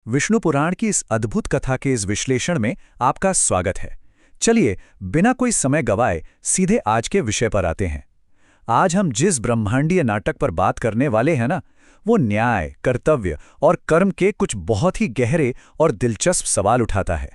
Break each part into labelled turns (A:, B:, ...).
A: विष्णु पुराण की इस अद्भुत कथा के इस विश्लेषण में आपका स्वागत है। चलिए, बिना कोई समय गवाए सीधे आज के विषय पर आते हैं। आज हम जिस ब्रह्मांडीय नाटक पर बात करने वाले हैं ना, वो न्याय, कर्तव्य और कर्म के कुछ बहुत ही गहरे और दिलचस्प सवाल उठाता है।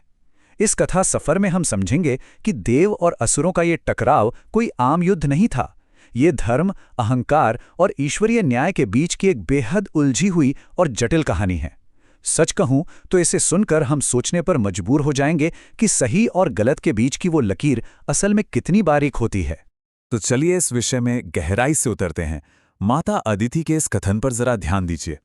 A: इस कथा सफर में हम समझेंगे कि देव और असुरों का ये टकराव कोई आम युद्ध नहीं था। ये धर्म, अहंकार और ईश्वरीय न्याय के बीच की एक बेहद उलझी हुई और जटिल कहानी है। सच कहूं तो इसे सुनकर हम सोचने पर मजबूर हो जाएंगे कि सही और गलत के बीच की वो लकीर असल में कितनी बारीक होती है।
B: तो चलिए इस विषय में गहराई से उतरते हैं। माता अदिति के इस कथन पर जरा ध्यान दीजिए।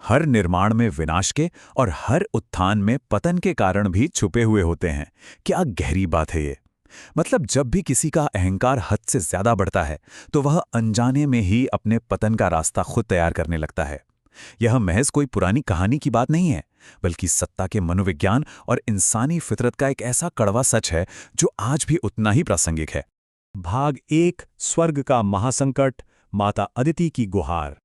B: हर निर्माण में विनाश के और हर उत्थान में पतन के कारण भी छुपे हुए होते हैं। क्या गहरी बात है ये। मतलब जब भी किसी का अहंकार हद से ज्यादा बढ़ता है तो वह अनजाने में ही अपने पतन का रास्ता खुद तैयार करने लगता है। यह महज कोई पुरानी कहानी की बात नहीं है, बल्कि सत्ता के मनोविज्ञान और इंसानी फितरत का एक ऐसा कड़वा सच है जो आज भी उतना ही प्रासंगिक है।
C: भाग 1, स्वर्ग का महासंकट, माता अदिति की गुहार।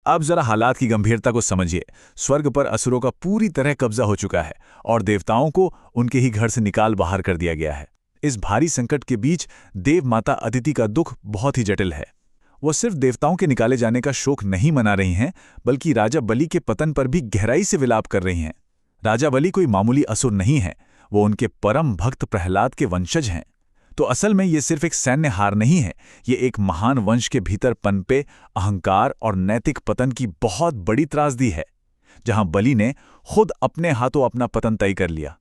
B: अब जरा हालात की गंभीरता को समझिए। स्वर्ग पर असुरों का पूरी तरह कब्जा हो चुका है और देवताओं को उनके ही घर से निकाल बाहर कर दिया गया है। इस भारी संकट के बीच देव माता अदिति का दुख बहुत ही जटिल है। वो सिर्फ देवताओं के निकाले जाने का शोक नहीं मना रही हैं, बल्कि राजा बलि के पतन पर भी गहराई से विलाप कर रही हैं। राजा बलि कोई मामूली असुर नहीं है, वो उनके परम भक्त प्रहलाद के वंशज हैं। तो असल में ये सिर्फ एक सैन्य हार नहीं है, ये एक महान वंश के भीतर पनपे अहंकार और नैतिक पतन की बहुत बड़ी त्रासदी है, जहां बलि ने खुद अपने हाथों अपना पतन तय कर लिया।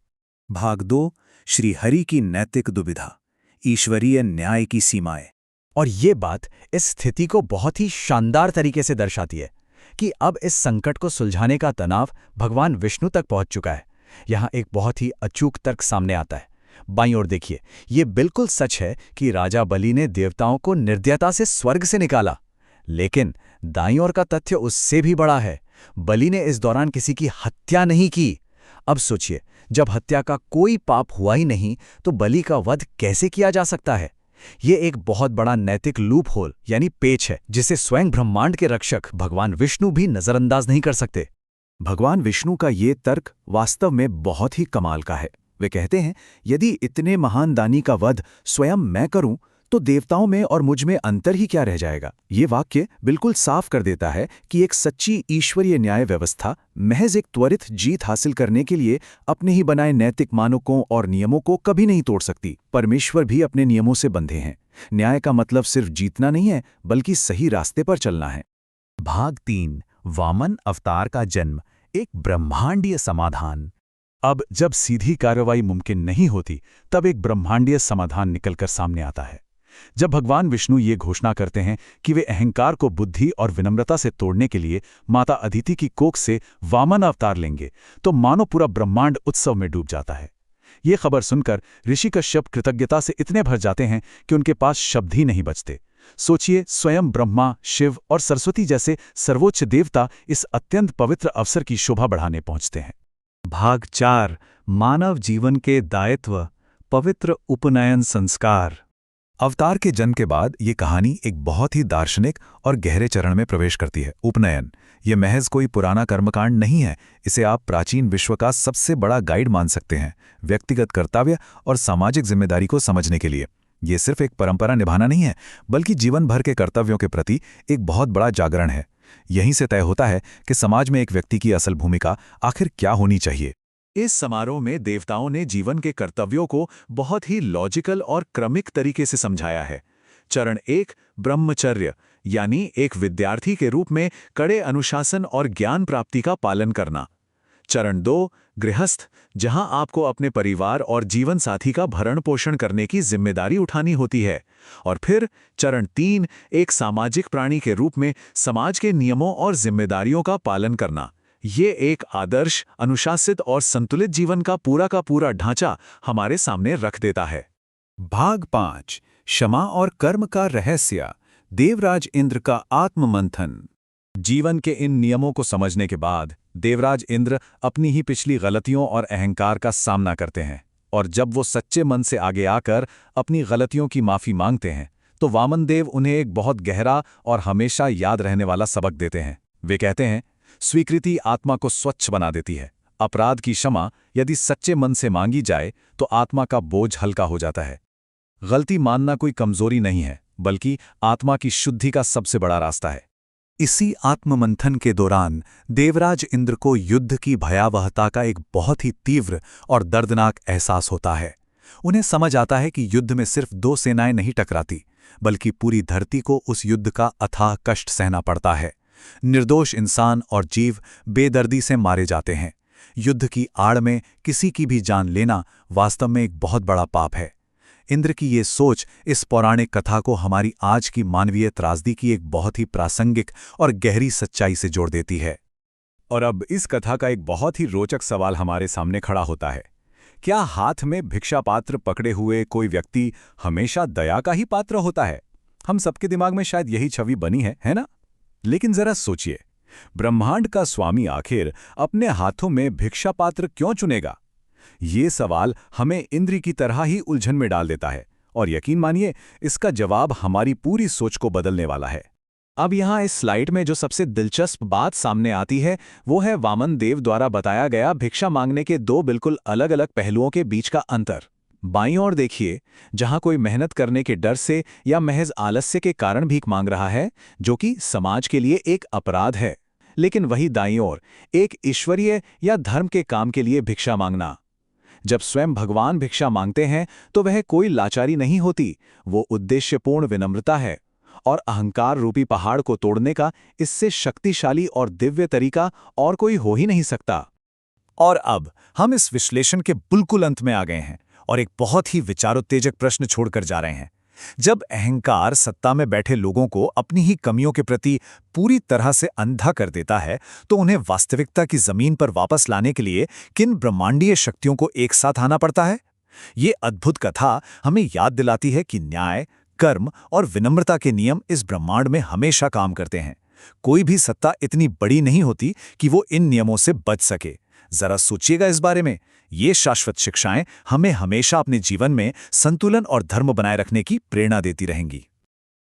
A: भाग 2, श्री हरि की नैतिक दुविधा, ईश्वरीय न्याय की सीमाएं। और ये बात इस स्थिति को बहुत ही शानदार तरीके से दर्शाती है कि अब इस संकट को सुलझाने का तनाव भगवान विष्णु तक पहुंच चुका है। यहाँ एक बहुत ही अचूक तर्क सामने आता है। बाईं ओर देखिए, ये बिल्कुल सच है कि राजा बलि ने देवताओं को निर्दयता से स्वर्ग से निकाला, लेकिन दाईं ओर का तथ्य उससे भी बड़ा है। बलि ने इस दौरान किसी की हत्या नहीं की। अब सोचिए, जब हत्या का कोई पाप हुआ ही नहीं तो बलि का वध कैसे किया जा सकता है। ये एक बहुत बड़ा नैतिक लूप होल यानी पेच है, जिसे स्वयं ब्रह्मांड के रक्षक भगवान विष्णु भी नजरअंदाज नहीं कर सकते।
B: भगवान विष्णु का ये तर्क वास्तव में बहुत ही कमाल का है। वे कहते हैं, यदि इतने महान दानी का वध स्वयं मैं करूं तो देवताओं में और मुझ में अंतर ही क्या रह जाएगा। ये वाक्य बिल्कुल साफ कर देता है कि एक सच्ची ईश्वरीय न्याय व्यवस्था महज एक त्वरित जीत हासिल करने के लिए अपने ही बनाए नैतिक मानकों और नियमों को कभी नहीं तोड़ सकती। परमेश्वर भी अपने नियमों से बंधे हैं। न्याय का मतलब सिर्फ जीतना नहीं है, बल्कि सही रास्ते पर चलना है।
A: भाग 3, वामन अवतार का जन्म, एक ब्रह्मांडीय समाधान।
B: अब जब सीधी कार्रवाई मुमकिन नहीं होती, तब एक ब्रह्मांडीय समाधान निकलकर सामने आता है। जब भगवान विष्णु ये घोषणा करते हैं कि वे अहंकार को बुद्धि और विनम्रता से तोड़ने के लिए माता अदिति की कोख से वामन अवतार लेंगे, तो मानो पूरा ब्रह्मांड उत्सव में डूब जाता है। ये खबर सुनकर ऋषि कश्यप कृतज्ञता से इतने भर जाते हैं कि उनके पास शब्द ही नहीं बचते। सोचिए, स्वयं ब्रह्मा, शिव और सरस्वती जैसे सर्वोच्च देवता इस अत्यंत पवित्र अवसर की शोभा बढ़ाने पहुंचते हैं।
A: भाग 4, मानव जीवन के दायित्व, पवित्र उपनयन संस्कार।
B: अवतार के जन्म के बाद ये कहानी एक बहुत ही दार्शनिक और गहरे चरण में प्रवेश करती है। उपनयन ये महज कोई पुराना कर्मकांड नहीं है, इसे आप प्राचीन विश्व का सबसे बड़ा गाइड मान सकते हैं, व्यक्तिगत कर्तव्य और सामाजिक जिम्मेदारी को समझने के लिए। ये सिर्फ एक परंपरा निभाना नहीं है, बल्कि जीवन भर के कर्तव्यों के प्रति एक बहुत बड़ा जागरण है। यहीं से तय होता है कि समाज में एक व्यक्ति की असल भूमिका आखिर क्या होनी चाहिए। इस समारोह में देवताओं ने जीवन के कर्तव्यों को बहुत ही लॉजिकल और क्रमिक तरीके से समझाया है। चरण 1, ब्रह्मचर्य, यानी एक विद्यार्थी के रूप में कड़े अनुशासन और ज्ञान प्राप्ति का पालन करना। चरण 2, गृहस्थ, जहां आपको अपने परिवार और जीवन साथी का भरण पोषण करने की जिम्मेदारी उठानी होती है। और फिर चरण 3, एक सामाजिक प्राणी के रूप में समाज के नियमों और जिम्मेदारियों का पालन करना। ये एक आदर्श, अनुशासित और संतुलित जीवन का पूरा ढांचा हमारे सामने रख देता है।
A: भाग 5, क्षमा और कर्म का रहस्य, देवराज इंद्र का आत्ममंथन।
B: जीवन के इन नियमों को समझने के बाद देवराज इंद्र अपनी ही पिछली गलतियों और अहंकार का सामना करते हैं, और जब वो सच्चे मन से आगे आकर अपनी गलतियों की माफी मांगते हैं, तो वामन देव उन्हें एक बहुत गहरा और हमेशा याद रहने वाला सबक देते हैं। वे कहते हैं, स्वीकृति आत्मा को स्वच्छ बना देती है, अपराध की क्षमा यदि सच्चे मन से मांगी जाए तो आत्मा का बोझ हल्का हो जाता है। गलती मानना कोई कमजोरी नहीं है, बल्कि आत्मा की शुद्धि का सबसे बड़ा रास्ता है।
A: इसी आत्ममंथन के दौरान देवराज इंद्र को युद्ध की भयावहता का एक बहुत ही तीव्र और दर्दनाक एहसास होता है। उन्हें समझ आता है कि युद्ध में सिर्फ दो सेनाएं नहीं टकराती, बल्कि पूरी धरती को उस युद्ध का अथाह कष्ट सहना पड़ता है। निर्दोष इंसान और जीव बेदर्दी से मारे जाते हैं। युद्ध की आड़ में किसी की भी जान लेना वास्तव में एक बहुत बड़ा पाप है। इंद्र की ये सोच इस पौराणिक कथा को हमारी आज की मानवीय त्रासदी की एक बहुत ही प्रासंगिक और गहरी सच्चाई से जोड़ देती है।
B: और अब इस कथा का एक बहुत ही रोचक सवाल हमारे सामने खड़ा होता है। क्या हाथ में भिक्षा पात्र पकड़े हुए कोई व्यक्ति हमेशा दया का ही पात्र होता है? हम सबके दिमाग में शायद यही छवि बनी है ना? लेकिन जरा सोचिए, ब्रह्मांड का स्वामी आखिर अपने हाथों में भिक्षा पात्र क्यों चुनेगा? ये सवाल हमें इंद्र की तरह ही उलझन में डाल देता है, और यकीन मानिए इसका जवाब हमारी पूरी सोच को बदलने वाला है।
C: अब यहाँ इस स्लाइड में जो सबसे दिलचस्प बात सामने आती है वो है वामन देव द्वारा बताया गया भिक्षा मांगने के दो बिल्कुल अलग अलग पहलुओं के बीच का अंतर। बाईं ओर देखिए, जहां कोई मेहनत करने के डर से या महज आलस्य के कारण भीख मांग रहा है, जो कि समाज के लिए एक अपराध है। लेकिन वही दाईं ओर एक ईश्वरीय या धर्म के काम के लिए भिक्षा मांगना। जब स्वयं भगवान भिक्षा मांगते हैं तो वह कोई लाचारी नहीं होती, वो उद्देश्यपूर्ण विनम्रता है। और अहंकार रूपी पहाड़ को तोड़ने का इससे शक्तिशाली और दिव्य तरीका और कोई हो ही नहीं सकता।
A: और अब हम इस विश्लेषण के बिल्कुल अंत में आ गए हैं और एक बहुत ही विचारोत्तेजक प्रश्न छोड़कर जा रहे हैं। जब अहंकार सत्ता में बैठे लोगों को अपनी ही कमियों के प्रति पूरी तरह से अंधा कर देता है, तो उन्हें वास्तविकता की जमीन पर वापस लाने के लिए किन ब्रह्मांडीय शक्तियों को एक साथ आना पड़ता है? ये अद्भुत कथा हमें याद दिलाती है कि न्याय, कर्म और विनम्रता के नियम इस ब्रह्मांड में हमेशा काम करते हैं। कोई भी सत्ता इतनी बड़ी नहीं होती कि वो इन नियमों से बच सके। जरा सोचिएगा इस बारे में। ये शाश्वत शिक्षाएं हमें हमेशा अपने जीवन में संतुलन और धर्म बनाए रखने की प्रेरणा देती रहेंगी।